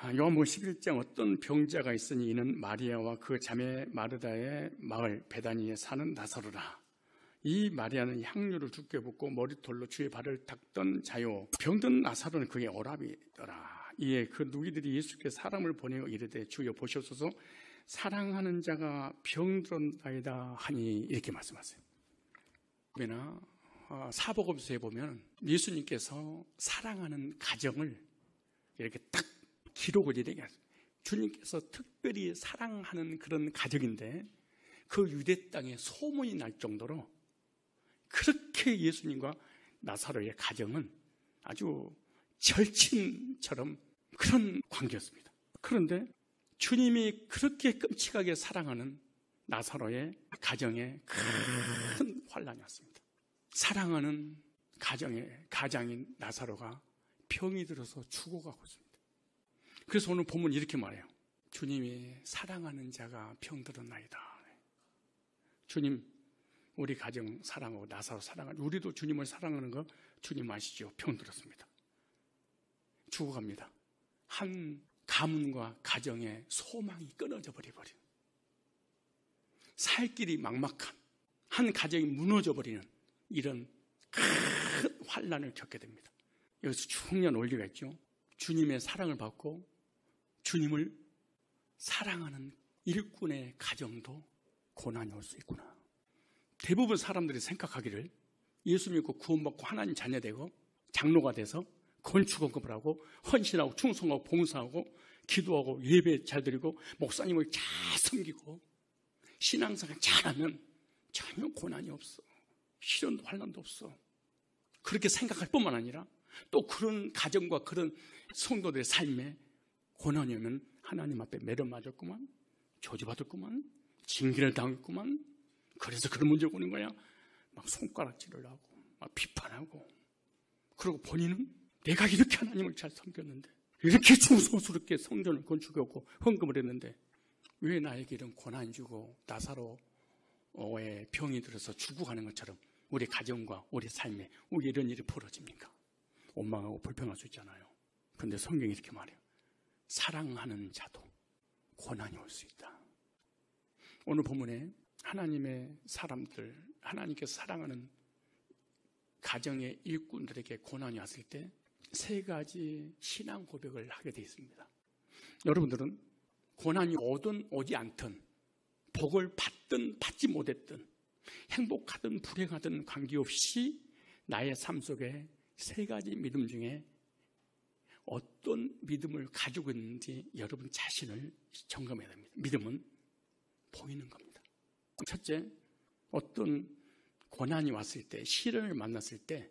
요한복음 11장 어떤 병자가 있으니 이는 마리아와 그 자매 마르다의 마을 베다니에 사는 나사로라. 이 마리아는 향유를 주께 붓고 머리털로 주의 발을 닦던 자요 병든 나사로는 그의 오라비더라. 이에 그 누이들이 예수께 사람을 보내어 이르되 주여 보시옵소서 사랑하는 자가 병들었나이다 하니 이렇게 말씀하세요. 그러나 사복음서에 보면 예수님께서 사랑하는 가정을 이렇게 딱 기록을 이렇게 하세요. 주님께서 특별히 사랑하는 그런 가정인데 그 유대 땅에 소문이 날 정도로 그렇게 예수님과 나사로의 가정은 아주 절친처럼 그런 관계였습니다. 그런데 주님이 그렇게 끔찍하게 사랑하는 나사로의 가정에 큰 환란이 왔습니다. 사랑하는 가장인 나사로가 병이 들어서 죽어가고 있습니다. 그래서 오늘 본문 이렇게 말해요. 주님이 사랑하는 자가 병들었나이다. 주님, 우리 가정 사랑하고 나사로 사랑하고 우리도 주님을 사랑하는 거 주님 아시죠? 병들었습니다. 죽어갑니다. 한 가문과 가정의 소망이 끊어져 버려요. 살 길이 막막한 한 가정이 무너져 버리는 이런 큰 환난을 겪게 됩니다. 여기서 중요한 원리가 있죠. 주님의 사랑을 받고 주님을 사랑하는 일꾼의 가정도 고난이 올 수 있구나. 대부분 사람들이 생각하기를 예수 믿고 구원받고 하나님 자녀 되고 장로가 돼서 건축원금을 하고 헌신하고 충성하고 봉사하고 기도하고 예배 잘 드리고 목사님을 잘 섬기고 신앙생활 잘하면 전혀 고난이 없어. 시련도 환난도 없어. 그렇게 생각할 뿐만 아니라 또 그런 가정과 그런 성도들의 삶에 고난이 오면 하나님 앞에 매를 맞았구만, 저주받았구만, 징계를 당했구만. 그래서 그런 문제가 오는 거야. 막 손가락질을 하고 막 비판하고 그리고 본인은 내가 이렇게 하나님을 잘 섬겼는데 이렇게 충성스럽게 성전을 건축했고 헌금을 했는데 왜 나에게 이런 고난이 주고 나사로의 병이 들어서 죽어가는 것처럼 우리 가정과 우리 삶에 왜 이런 일이 벌어집니까? 원망하고 불평할 수 있잖아요. 그런데 성경이 이렇게 말해요. 사랑하는 자도 고난이 올 수 있다. 오늘 본문에 하나님의 사람들, 하나님께서 사랑하는 가정의 일꾼들에게 고난이 왔을 때 세 가지 신앙 고백을 하게 되어 있습니다. 여러분들은 고난이 오든 오지 않든 복을 받든 받지 못했든 행복하든 불행하든 관계없이 나의 삶 속에 세 가지 믿음 중에 어떤 믿음을 가지고 있는지 여러분 자신을 점검해야 됩니다. 믿음은 보이는 겁니다. 첫째, 어떤 고난이 왔을 때, 시련을 만났을 때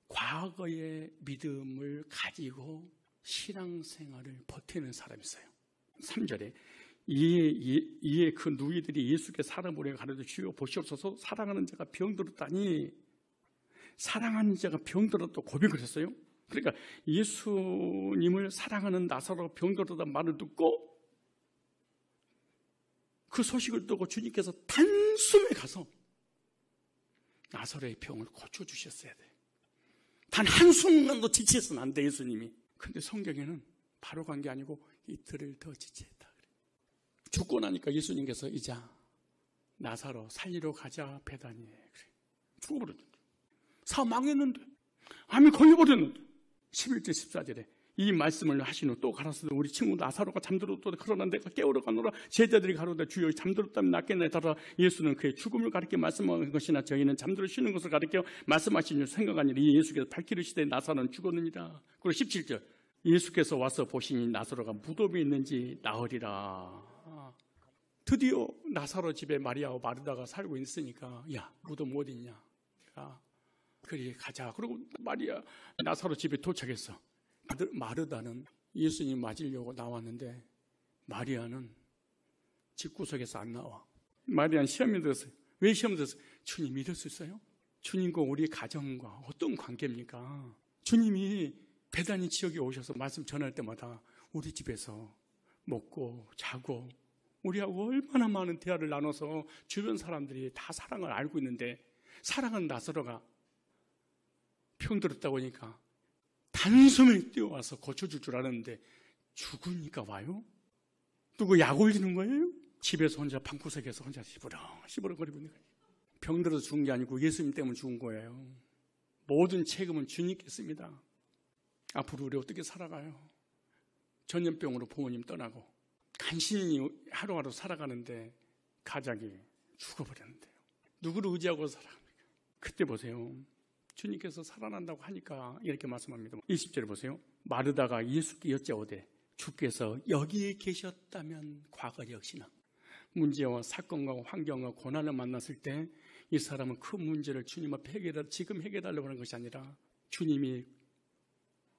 과거의 믿음을 가지고 신앙생활을 버티는 사람이 있어요. 3절에 이에 그 누이들이 예수께 사람 보내 가르쳐 주여 보시옵소서 사랑하는 자가 병들었다니. 사랑하는 자가 병들었다고 고백을 했어요. 그러니까 예수님을 사랑하는 나사로가 병들었다는 말을 듣고 그 소식을 듣고 주님께서 단숨에 가서 나사로의 병을 고쳐주셨어야 돼. 단 한순간도 지체해서는 안 돼, 예수님이. 근데 성경에는 바로 간 게 아니고 이틀을 더 지체했다. 죽고 나니까 예수님께서 이제 나사로 살리러 가자 베다니에. 그래. 죽어버렸는데. 사업 망했는데. 암이 걸려버렸는데. 11절 14절에 이 말씀을 하신 후 또 가라사대 우리 친구 나사로가 잠들었다. 그러나 내가 깨우러 가노라. 제자들이 가로되 주여 잠들었다면 낫겠나이다. 예수는 그의 죽음을 가리켜 말씀하는 것이나 저희는 잠들어 쉬는 것을 가리켜 말씀하신 줄 생각하니라. 예수께서 밝히시되 나사로는 죽었느니라. 그리고 17절 예수께서 와서 보시니 나사로가 무덤에 있는지 나으리라. 드디어 나사로 집에 마리아와 마르다가 살고 있으니까 야 무덤 어디 있냐. 그리 가자. 그리고 나사로 집에 도착했어. 마르다는 예수님 맞으려고 나왔는데 마리아는 집구석에서 안 나와. 마리아는 시험이 들었어요. 왜 시험 들었어요? 주님 믿을 수 있어요? 주님과 우리 가정과 어떤 관계입니까? 주님이 베다니 지역에 오셔서 말씀 전할 때마다 우리 집에서 먹고 자고 우리하고 얼마나 많은 대화를 나눠서 주변 사람들이 다 사랑을 알고 있는데 사랑하는 나사로가 병들었다고 하니까 단숨에 뛰어와서 고쳐줄 줄 알았는데 죽으니까 와요? 누구 약 올리는 거예요? 집에서 혼자 방구석에서 혼자 시버럭거리고 있는 거예요. 병들어서 죽은 게 아니고 예수님 때문에 죽은 거예요. 모든 책임은 주님께 있습니다. 앞으로 우리 어떻게 살아가요? 전염병으로 부모님 떠나고 간신히 하루하루 살아가는데 가장이 죽어버렸는데요. 누구를 의지하고 살아갑니까? 그때 보세요. 주님께서 살아난다고 하니까 이렇게 말씀합니다. 20절에 보세요. 마르다가 예수께 여짜오되 주께서 여기에 계셨다면 과거 역시나 문제와 사건과 환경과 고난을 만났을 때 이 사람은 그 문제를 주님 앞에 지금 해결하려고 하는 것이 아니라 주님이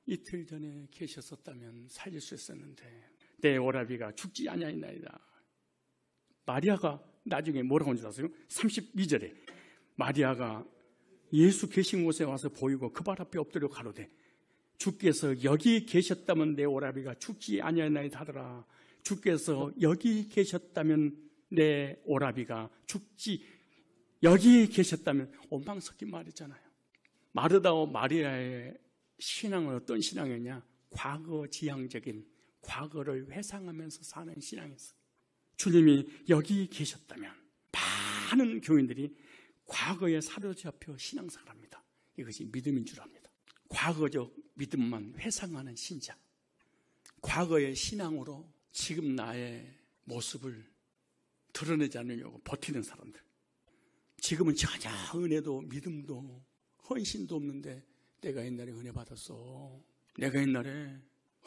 이틀 전에 계셨었다면 살릴 수 있었는데 내 오라비가 죽지 아니하였나이다. 마리아가 나중에 뭐라고 하는지 아세요? 32절에 마리아가 예수 계신 곳에 와서 보이고 그 발 앞에 엎드려 가로되 주께서 여기 계셨다면 내 오라비가 죽지 아니하였나이다 하더라. 주께서 여기 계셨다면 내 오라비가 죽지 여기 계셨다면 원망 섞인 말이잖아요. 마르다와 마리아의 신앙은 어떤 신앙이냐? 과거 지향적인 과거를 회상하면서 사는 신앙이었어요. 주님이 여기 계셨다면 많은 교인들이 과거에 사로잡혀 신앙생활합니다. 이것이 믿음인 줄 압니다. 과거적 믿음만 회상하는 신자, 과거의 신앙으로 지금 나의 모습을 드러내지 않으려고 버티는 사람들, 지금은 전혀 은혜도 믿음도 헌신도 없는데 내가 옛날에 은혜 받았어. 내가 옛날에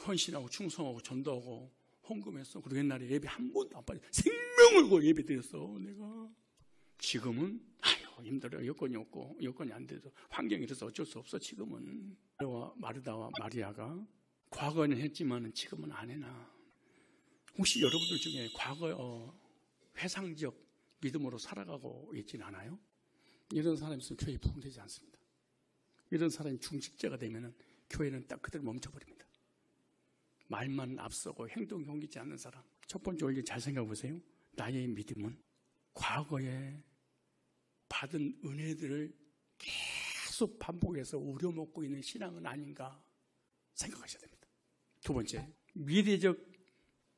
헌신하고 충성하고 전도하고 헌금했어. 그리고 옛날에 예배 한 번도 안 빠져 생명을 걸고 예배 드렸어. 내가 지금은 아유 힘들어. 여건이 없고 여건이 안 돼서 환경이 이래서 어쩔 수 없어. 지금은 마르다와 마리아가 과거에는 했지만 지금은 안 해나. 혹시 여러분들 중에 과거 회상적 믿음으로 살아가고 있지는 않아요? 이런 사람이 있으면 교회 부흥되지 않습니다. 이런 사람이 중직자가 되면 교회는 딱 그대로 멈춰버립니다. 말만 앞서고 행동이 옮기지 않는 사람. 첫 번째 원리 잘 생각해 보세요. 나의 믿음은 과거에 받은 은혜들을 계속 반복해서 우려먹고 있는 신앙은 아닌가 생각하셔야 됩니다. 두 번째, 미래적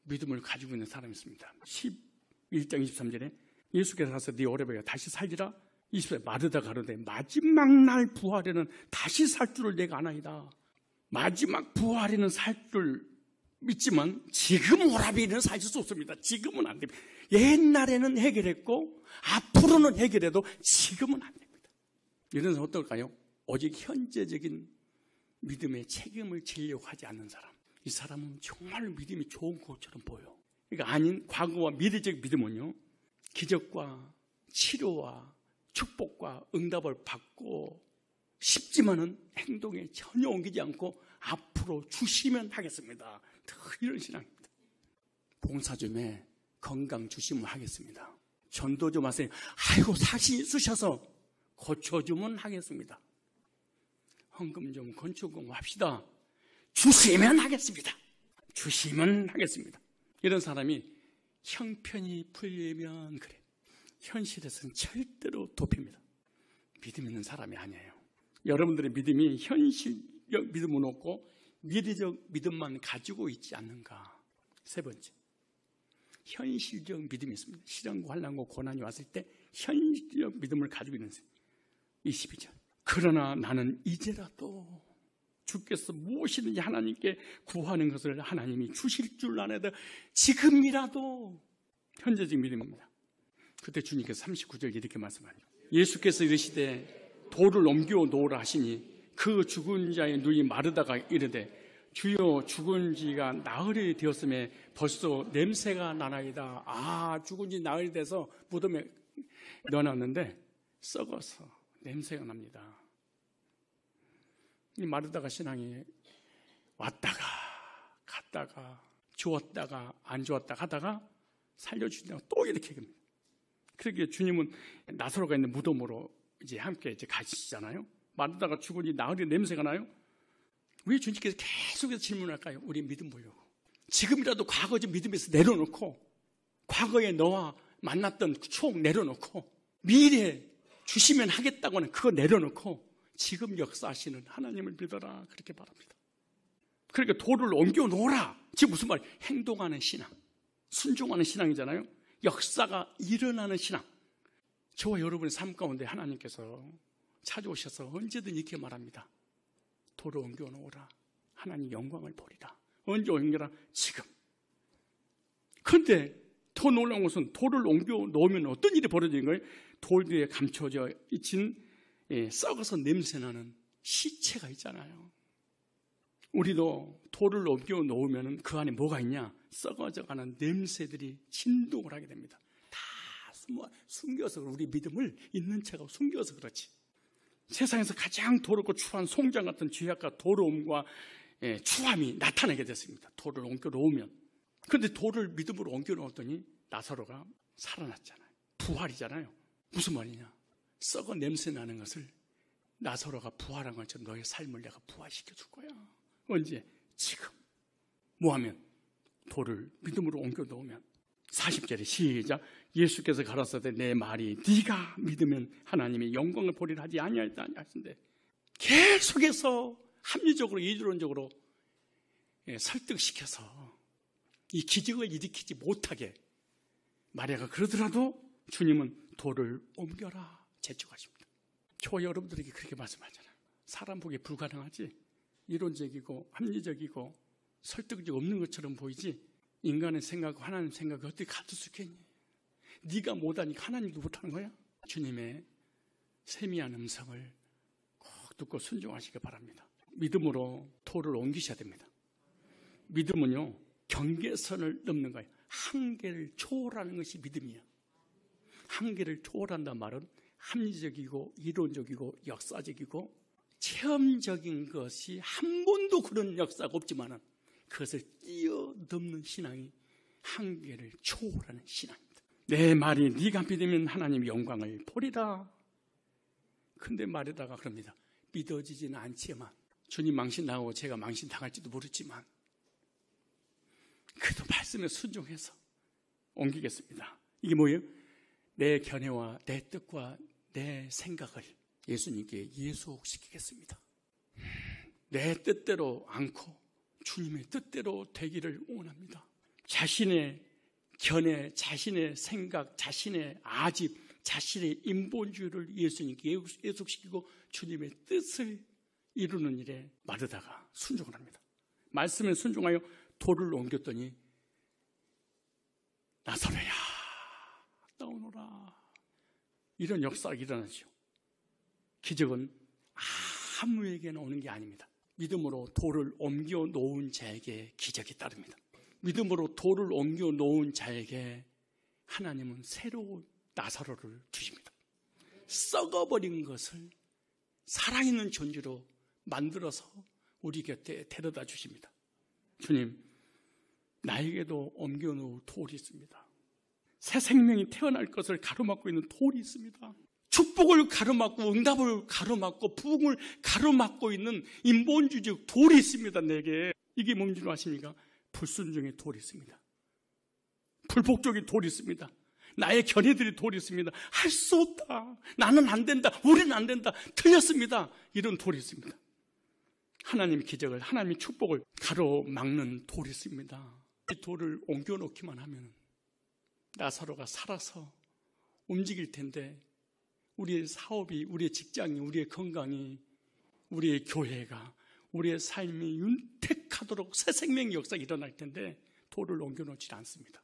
믿음을 가지고 있는 사람이 있습니다. 11장 23절에 예수께서 가서 네 오라비가 다시 살리라. 20절에 마르다 가로되 마지막 날 부활에는 다시 살 줄을 내가 아나이다. 마지막 부활에는 살 줄 믿지만 지금 오라비는 살 수 없습니다. 지금은 안 됩니다. 옛날에는 해결했고 앞으로는 해결해도 지금은 안 됩니다. 이런 사람은 어떨까요? 오직 현재적인 믿음의 책임을 지려고 하지 않는 사람. 이 사람은 정말 믿음이 좋은 것처럼 보여. 그러니까 아닌 과거와 미래적 믿음은요, 기적과 치료와 축복과 응답을 받고 싶지만은 행동에 전혀 옮기지 않고 앞으로 주시면 하겠습니다. 이런 신앙입니다. 봉사 좀 해. 건강 주시면 하겠습니다. 전도 좀 하세요. 아이고 사시 쑤셔서 고쳐주면 하겠습니다. 헌금 좀 건축금 합시다. 주시면 하겠습니다. 주시면 하겠습니다. 이런 사람이 형편이 풀리면 그래. 현실에서는 절대로 도피입니다. 믿음 있는 사람이 아니에요. 여러분들의 믿음이 현실적 믿음은 없고 미래적 믿음만 가지고 있지 않는가. 세 번째, 현실적 믿음이 있습니다. 시련과 환난과 고난이 왔을 때 현실적 믿음을 가지고 있는 사람. 22절. 그러나 나는 이제라도 주께서 무엇이든지 하나님께 구하는 것을 하나님이 주실 줄 아는데 지금이라도 현재적 믿음입니다. 그때 주님께서 39절 이렇게 말씀하죠. 예수께서 이르시되 돌을 옮겨 놓으라 하시니 그 죽은 자의 눈이 마르다가 이르되 주여 죽은 지가 나흘이 되었음에 벌써 냄새가 나나이다. 아, 죽은 지 나흘이 돼서 무덤에 넣어놨는데 썩어서 냄새가 납니다. 이 마르다가 신앙이 왔다가 갔다가 좋았다가 안 좋았다 하다가 살려주신다고 또 이렇게 얘기합니다. 그렇게 주님은 나사로가 있는 무덤으로 이제 함께 이제 가시잖아요. 마르다가 죽은 지 나흘이 냄새가 나요. 왜 주님께서 계속해서 질문할까요? 우리 믿음 보려고. 지금이라도 과거적 믿음에서 내려놓고 과거에 너와 만났던 추억 내려놓고 미래 주시면 하겠다고 하는 그거 내려놓고 지금 역사하시는 하나님을 믿어라. 그렇게 바랍니다. 그러니까 돌을 옮겨 놓으라. 지금 무슨 말이에요? 행동하는 신앙, 순종하는 신앙이잖아요. 역사가 일어나는 신앙. 저와 여러분의 삶 가운데 하나님께서 찾아오셔서 언제든 이렇게 말합니다. 돌을 옮겨 놓으라. 하나님 영광을 보리라. 언제 옮겨라? 지금. 그런데 더 놀라운 것은 돌을 옮겨 놓으면 어떤 일이 벌어지는 거예요? 돌 뒤에 감춰져 있진 썩어서 냄새나는 시체가 있잖아요. 우리도 돌을 옮겨 놓으면 그 안에 뭐가 있냐? 썩어져가는 냄새들이 진동을 하게 됩니다. 다 숨겨서 우리 믿음을 있는 채가 숨겨서 그렇지. 세상에서 가장 더럽고 추한 송장 같은 죄악과 더러움과 추함이 나타나게 됐습니다. 돌을 옮겨 놓으면. 그런데 돌을 믿음으로 옮겨 놓았더니 나사로가 살아났잖아요. 부활이잖아요. 무슨 말이냐? 썩어 냄새 나는 것을 나사로가 부활한 것처럼 너의 삶을 내가 부활시켜 줄 거야. 언제? 지금. 뭐하면? 돌을 믿음으로 옮겨 놓으면. 40절에 시작. 예수께서 가라사대 내 말이 네가 믿으면 하나님의 영광을 보리라 하지 아니하였다 하신데 계속해서 합리적으로 이론적으로 설득시켜서 이 기적을 일으키지 못하게 마리아가 그러더라도 주님은 돌을 옮겨라 재촉하십니다. 저와 여러분들에게 그렇게 말씀하잖아요. 사람 보기에 불가능하지, 이론적이고 합리적이고 설득력 없는 것처럼 보이지 인간의 생각과 하나님 생각이 어떻게 같을 수 있겠니? 네가 못하니까 하나님도 못하는 거야? 주님의 세미한 음성을 꼭 듣고 순종하시기 바랍니다. 믿음으로 돌을 옮기셔야 됩니다. 믿음은요, 경계선을 넘는 거예요. 한계를 초월하는 것이 믿음이에요. 한계를 초월한다는 말은 합리적이고 이론적이고 역사적이고 체험적인 것이 한 번도 그런 역사가 없지만은 그것을 뛰어넘는 신앙이 한계를 초월하는 신앙입니다. 내 말이 네가 믿으면 하나님 영광을 보리라. 근데 말에다가 그럽니다. 믿어지지는 않지만, 주님 망신 당하고 제가 망신 당할지도 모르지만 그래도 말씀에 순종해서 옮기겠습니다. 이게 뭐예요? 내 견해와 내 뜻과 내 생각을 예수님께 예속시키겠습니다. 내 뜻대로 않고 주님의 뜻대로 되기를 원합니다. 자신의 견해, 자신의 생각, 자신의 아집, 자신의 인본주의를 예수님께 예속시키고 주님의 뜻을 이루는 일에 마르다가 순종을 합니다. 말씀에 순종하여 돌을 옮겼더니 나사로야 나오너라. 이런 역사가 일어나죠. 기적은 아무에게나 오는 게 아닙니다. 믿음으로 돌을 옮겨 놓은 자에게 기적이 따릅니다. 믿음으로 돌을 옮겨 놓은 자에게 하나님은 새로운 나사로를 주십니다. 썩어버린 것을 살아있는 존재로 만들어서 우리 곁에 데려다 주십니다. 주님, 나에게도 옮겨 놓을 돌이 있습니다. 새 생명이 태어날 것을 가로막고 있는 돌이 있습니다. 축복을 가로막고 응답을 가로막고 부흥을 가로막고 있는 인본주의적 돌이 있습니다. 내게. 이게 뭔지 아십니까? 불순종의 돌이 있습니다. 불복종의 돌이 있습니다. 나의 견해들이 돌이 있습니다. 할 수 없다. 나는 안 된다. 우리는 안 된다. 틀렸습니다. 이런 돌이 있습니다. 하나님의 기적을, 하나님의 축복을 가로막는 돌이 있습니다. 이 돌을 옮겨놓기만 하면 나사로가 살아서 움직일 텐데 우리의 사업이, 우리의 직장이, 우리의 건강이, 우리의 교회가, 우리의 삶이 윤택하도록 새 생명의 역사가 일어날 텐데 돌을 옮겨놓지 않습니다.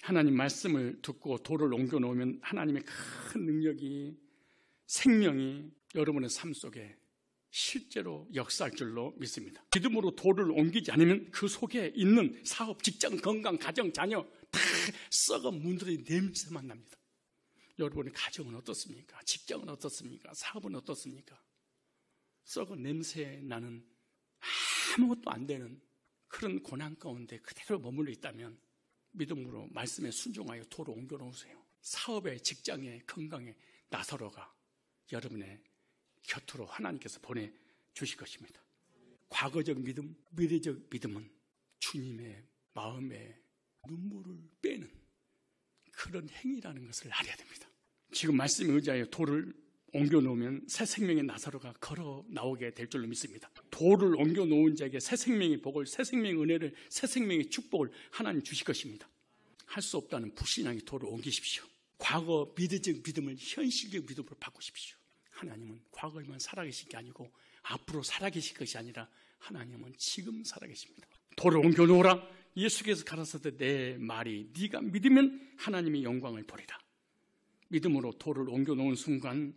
하나님 말씀을 듣고 돌을 옮겨놓으면 하나님의 큰 능력이, 생명이 여러분의 삶 속에 실제로 역사할 줄로 믿습니다. 믿음으로 돌을 옮기지 않으면 그 속에 있는 사업, 직장, 건강, 가정, 자녀 다 썩어 문드러진 냄새만 납니다. 여러분의 가정은 어떻습니까? 직장은 어떻습니까? 사업은 어떻습니까? 썩어 냄새 나는 아무것도 안 되는 그런 고난 가운데 그대로 머물러 있다면 믿음으로 말씀에 순종하여 돌을 옮겨놓으세요. 사업에, 직장에, 건강에 나사로가 여러분의 곁으로 하나님께서 보내주실 것입니다. 과거적 믿음, 미래적 믿음은 주님의 마음에 눈물을 빼는 그런 행위라는 것을 알아야 됩니다. 지금 말씀에 의지하여 돌을 옮겨 놓으면 새 생명의 나사로가 걸어 나오게 될 줄로 믿습니다. 돌을 옮겨 놓은 자에게 새 생명의 복을, 새 생명의 은혜를, 새 생명의 축복을 하나님 주실 것입니다. 할 수 없다는 불신앙의 돌을 옮기십시오. 과거 미래적 믿음을 현실적 믿음으로 바꾸십시오. 하나님은 과거에만 살아계신 게 아니고 앞으로 살아계실 것이 아니라 하나님은 지금 살아계십니다. 돌을 옮겨 놓으라. 예수께서 가라사대 내 말이 네가 믿으면 하나님의 영광을 보리라. 믿음으로 돌을 옮겨 놓은 순간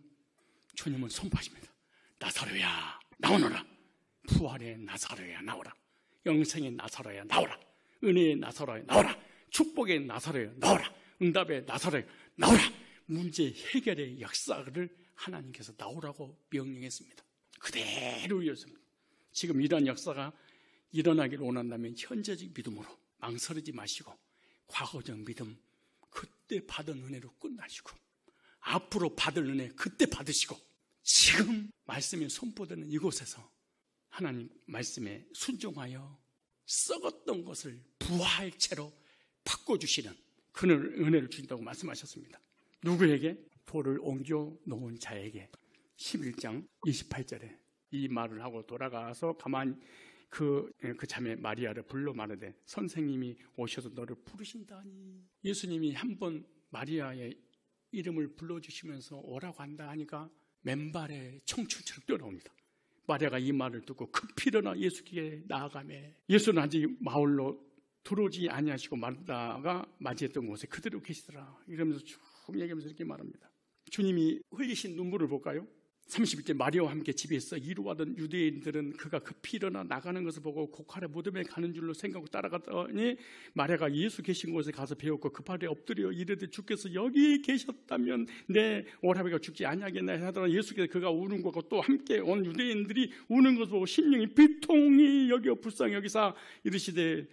주님은 선포하십니다. 나사로야 나오너라. 부활의 나사로야 나오라. 영생의 나사로야 나오라. 은혜의 나사로야 나오라. 축복의 나사로야 나오라. 응답의 나사로야 나오라. 문제 해결의 역사를 하나님께서 나오라고 명령했습니다. 그대로 이어집니다. 지금 이러한 역사가 일어나기를 원한다면 현재적 믿음으로 망설이지 마시고 과거적 믿음 그때 받은 은혜로 끝나시고 앞으로 받을 은혜 그때 받으시고 지금 말씀이 선포되는 이곳에서 하나님 말씀에 순종하여 썩었던 것을 부활체로 바꿔주시는 그 은혜를 주신다고 말씀하셨습니다. 누구에게? 돌을 옮겨 놓은 자에게. 11장 28절에 이 말을 하고 돌아가서 가만히 그 자매 마리아를 불러 말하되 선생님이 오셔서 너를 부르신다니. 예수님이 한번 마리아의 이름을 불러주시면서 오라고 한다 하니까 맨발에 청춘처럼 뛰어나옵니다. 마리아가 이 말을 듣고 급히 일어나 예수께 나아가매 예수는 아직 마을로 들어오지 아니하시고 마르다가 맞이했던 곳에 그대로 계시더라. 이러면서 쭉 얘기하면서 이렇게 말합니다. 주님이 흘리신 눈물을 볼까요? 30일 마리아와 함께 집에 있어 이루하던 유대인들은 그가 급히 일어나 나가는 것을 보고 고칼의 무덤에 가는 줄로 생각하고 따라갔더니 마리아가 예수 계신 곳에 가서 배웠고 급하게 엎드려 이르되 주께서 여기 계셨다면 내 오라비가 죽지 아니하겠나 하더라. 예수께서 그가 우는 것과 또 함께 온 유대인들이 우는 것을 보고 심령이 비통히 여겨 불쌍히 여기사 이르시되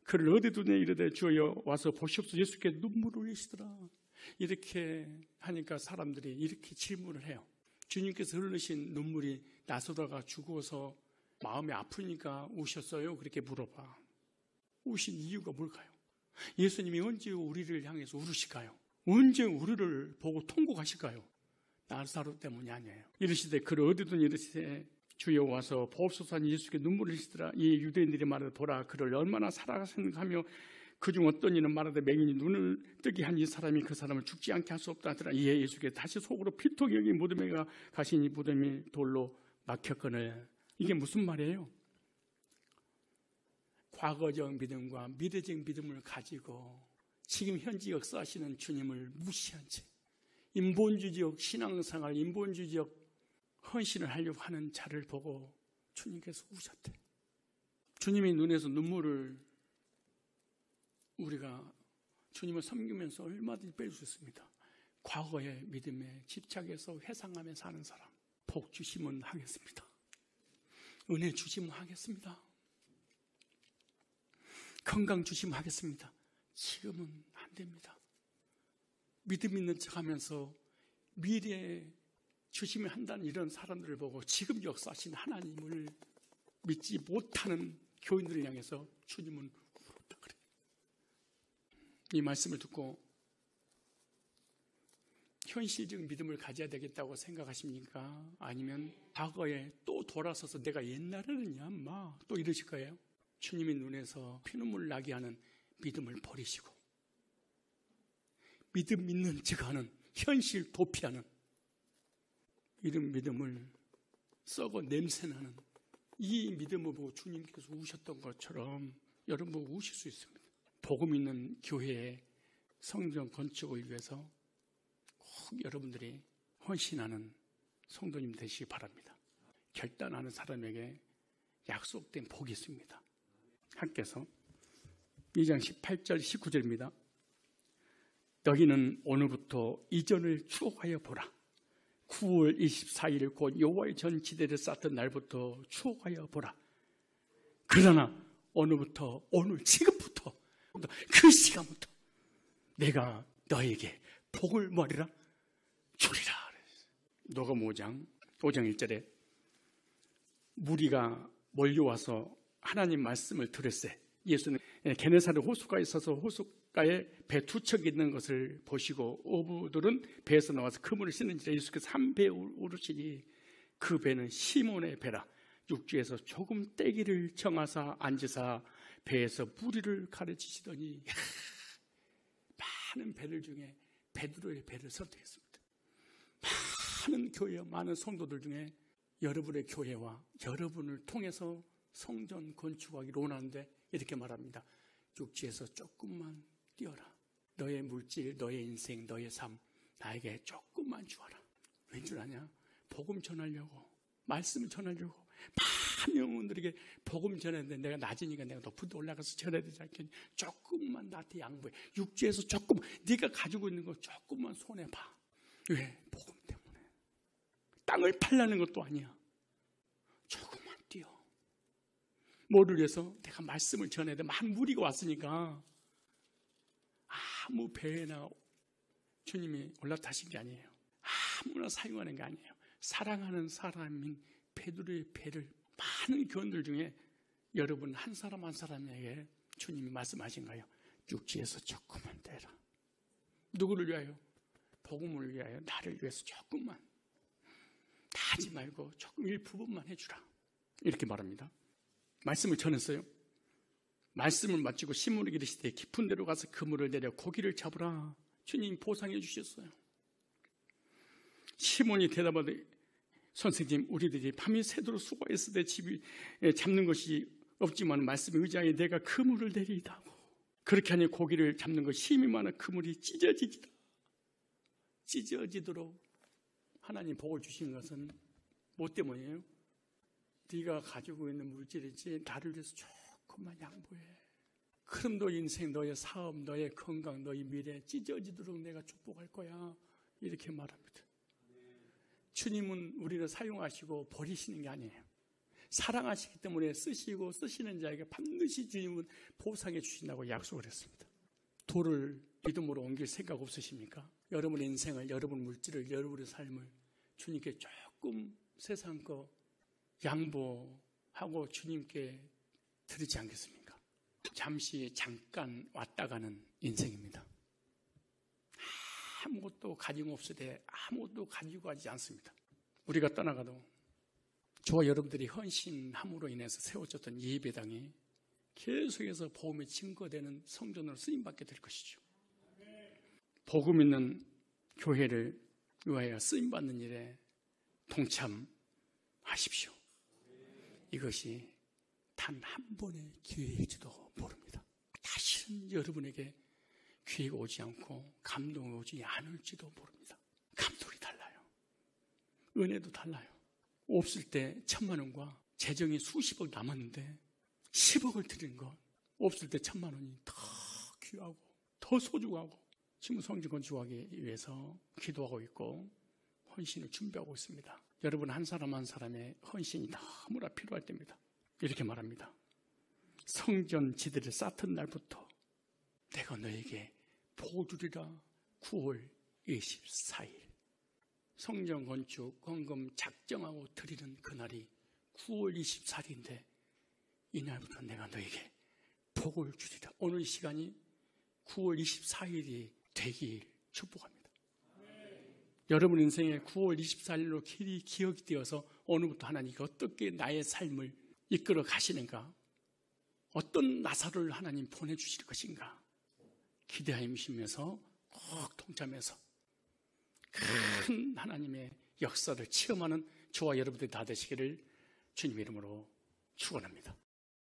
그를 어디 두냐 이르되 주여 와서 보시옵소서. 예수께 눈물을 흘리시더라. 이렇게 하니까 사람들이 이렇게 질문을 해요. 주님께서 흘리신 눈물이 나사로가 죽어서 마음이 아프니까 우셨어요? 그렇게 물어봐. 우신 이유가 뭘까요? 예수님이 언제 우리를 향해서 울으실까요? 언제 우리를 보고 통곡하실까요? 나사로 때문이 아니에요. 이르시되 그를 어디든 이르시되 주여 와서 보옵소서 하니 예수께 눈물을 흘리시더라. 이 유대인들이 말하되 보라 그를 얼마나 사랑하셨는가 하며 그중 어떤 이는 말하되 맹인이 눈을 뜨게 한 이 사람이 그 사람을 죽지 않게 할 수 없다 하더라. 이에 예수께서 다시 속으로 피통이 여기 무덤에 가시니 무덤이 돌로 막혔거늘. 이게 무슨 말이에요? 과거적 믿음과 미래적 믿음을 가지고 지금 현재 역사하시는 주님을 무시한 채 인본주의적 신앙생활, 인본주의적 헌신을 하려고 하는 자를 보고 주님께서 우셨대. 주님의 눈에서 눈물을 우리가 주님을 섬기면서 얼마든지 뺄 수 있습니다. 과거의 믿음에 집착해서 회상하며 사는 사람 복 주시면 하겠습니다. 은혜 주시면 하겠습니다. 건강 주시면 하겠습니다. 지금은 안 됩니다. 믿음 있는 척하면서 미래에 주시면 한다는 이런 사람들을 보고 지금 역사하신 하나님을 믿지 못하는 교인들을 향해서 주님은 울었다 그래. 이 말씀을 듣고 현실적 믿음을 가져야 되겠다고 생각하십니까? 아니면 과거에 또 돌아서서 내가 옛날에는야 또 이러실 거예요? 주님의 눈에서 피눈물 나게 하는 믿음을 버리시고 믿음 믿는 척하는 현실 도피하는 이런 믿음을 썩어 냄새나는 이 믿음을 보고 주님께서 우셨던 것처럼 여러분 보고 우실 수 있습니다. 복음 있는 교회의 성전 건축을 위해서 꼭 여러분들이 헌신하는 성도님 되시기 바랍니다. 결단하는 사람에게 약속된 복이 있습니다. 함께서 2장 18절 19절입니다. 너희는 오늘부터 이전을 추억하여 보라. 9월 24일 곧 여호와의 전지대를 쌓던 날부터 추억하여 보라. 그러나 오늘부터 오늘 지금부터 그 시간부터 내가 너에게 복을 뭐하리라? 주리라. 녹음 5장 1절에 무리가 몰려와서 하나님 말씀을 들을세 예수는 게네사렛 호숫가에 있어서 호숫가에 배 두 척 있는 것을 보시고 어부들은 배에서 나와서 그물을 씻는지라 예수께서 한 배에 오르시니 그 배는 시몬의 배라. 육지에서 조금 떼기를 정하사 앉으사 배에서 무리를 가르치시더니 많은 배들 중에 베드로의 배를 선택했습니다. 많은 교회와 많은 성도들 중에 여러분의 교회와 여러분을 통해서 성전 건축하기로 원하는데 이렇게 말합니다. 육지에서 조금만 뛰어라. 너의 물질, 너의 인생, 너의 삶 나에게 조금만 주어라. 왠 줄 아냐? 복음 전하려고, 말씀을 전하려고 많은 영혼들에게 복음 전했는데 내가 낮으니까 내가 높은 데 올라가서 전해야 되지 않겠니? 조금만 나한테 양보해. 육지에서 조금, 네가 가지고 있는 거 조금만 손해봐. 왜? 복음 때문에. 땅을 팔라는 것도 아니야. 조금만 뛰어. 뭐를 위해서? 내가 말씀을 전해야 돼. 많은 무리가 왔으니까 아무 배나 주님이 올라타신 게 아니에요. 아무나 사용하는 게 아니에요. 사랑하는 사람인 베드로의 배를 많은 교원들 중에 여러분 한 사람 한 사람에게 주님이 말씀하신 거예요. 육지에서 조금만 떼라. 누구를 위하여? 복음을 위하여, 나를 위해서 조금만. 다 하지 말고 조금 일부분만 해주라. 이렇게 말합니다. 말씀을 전했어요. 말씀을 마치고 시몬에게 이르시되 깊은 데로 가서 그물을 내려 고기를 잡으라. 주님 보상해 주셨어요. 시몬이 대답하되 선생님, 우리들이 밤이 새도록 수고했을 때 집이 잡는 것이 없지만 말씀에 의지하여 내가 그물을 내리이다 하고, 그렇게 하니 고기를 잡는 것 힘이 많아 그물이 찢어지도록 하나님 복을 주신 것은 뭐 때문이에요? 네가 가지고 있는 물질이지 나를 위해서 조금만 양보해. 그럼 너 인생, 너의 사업, 너의 건강, 너의 미래 찢어지도록 내가 축복할 거야. 이렇게 말합니다. 주님은 우리를 사용하시고 버리시는 게 아니에요. 사랑하시기 때문에 쓰시고 쓰시는 자에게 반드시 주님은 보상해 주신다고 약속을 했습니다. 돌을 믿음으로 옮길 생각 없으십니까? 여러분의 인생을, 여러분 물질을, 여러분의 삶을 주님께 조금 세상 거 양보하고 주님께 드리지 않겠습니까? 잠깐 왔다 가는 인생입니다. 아무것도 가지고 없을 때 아무것도 가지고 가지 않습니다. 우리가 떠나가도 저와 여러분들이 헌신함으로 인해서 세워졌던 예배당이 계속해서 복음이 증거되는 성전으로 쓰임받게 될 것이죠. 복음 있는 교회를 위하여 쓰임받는 일에 동참하십시오. 이것이 단 한 번의 기회일지도 모릅니다. 다시는 여러분에게 기회가 오지 않고 감동이 오지 않을지도 모릅니다. 감동이 달라요. 은혜도 달라요. 없을 때 1,000만 원과 재정이 수십억 남았는데 10억을 드린 것, 없을 때 1,000만 원이 더 귀하고 더 소중하고 지금 성전 건축하기 위해서 기도하고 있고 헌신을 준비하고 있습니다. 여러분 한 사람 한 사람의 헌신이 너무나 필요할 때입니다. 이렇게 말합니다. 성전 지대를 쌓던 날부터 내가 너에게 복을 주리라. 9월 24일 성전 건축 헌금 작정하고 드리는 그날이 9월 24일인데 이날부터 내가 너에게 복을 주리라. 오늘 시간이 9월 24일이 되길 축복합니다. 여러분 인생의 9월 24일로 길이 기억이 되어서 오늘부터 하나님이 어떻게 나의 삶을 이끌어 가시는가, 어떤 나사로를 하나님 보내주실 것인가 기대하시면서 꼭 동참해서 큰 하나님의 역사를 체험하는 저와 여러분들이 다 되시기를 주님 이름으로 축원합니다.